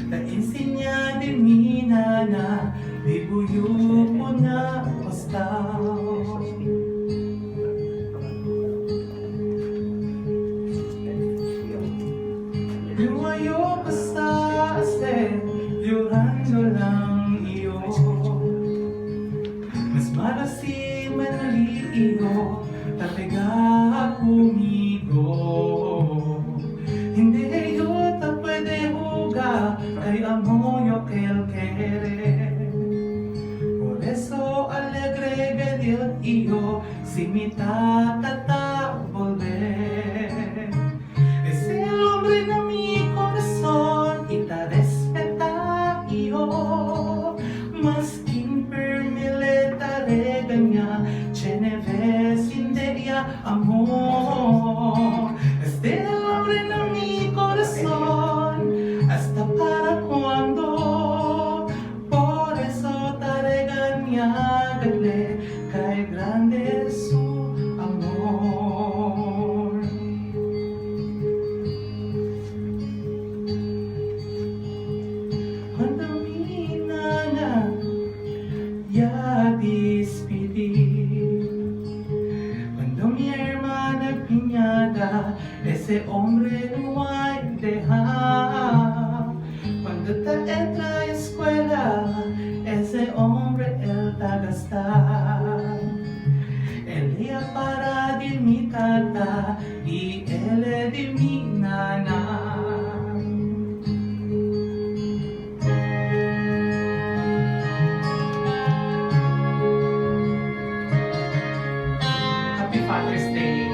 La insignia de mi nana, bibuyo ko na pastaw. Lumayo pa sa asin, llorando lang iyo. Mas malasim manaliyo, tatiga conmigo. Hindi yo ta pwede jugar, kay amo yo que él quiere. Por eso alegre venir yo, si mi tata volver. Es el hombre de mi corazón y te respeta yo. Mas quien permite regañar, tiene vez inderia amor. Es el hombre de mi corazón, hasta para cuando. Por eso te regañarle, cae grande su amor. Cuando mi nana ya despedí, cuando mi hermana piñada, ese hombre no hay dejar. Cuando te entra a escuela, ese hombre él te gastar. Él es para de mi tata y él es de mi nana. Happy Father's Day.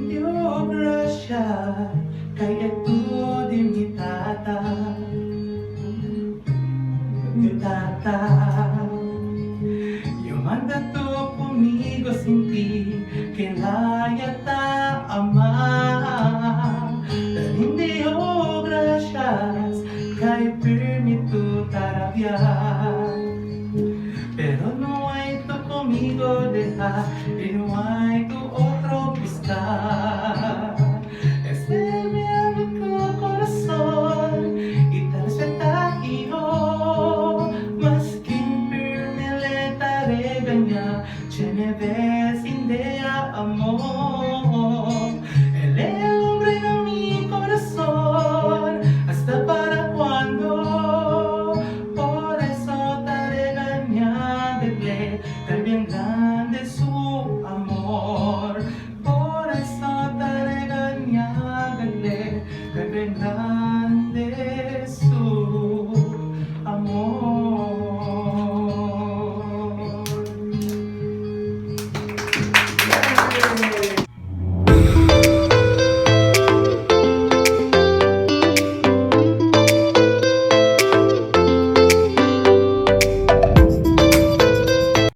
Dio gracia kay ito di mi tata. Mi tata. Yo manda tú conmigo sin ti, que laya ta ama. Hindi yo gracias kay permito tarabiar. Pero no hay tú conmigo deja, y no hay tú otro buscar.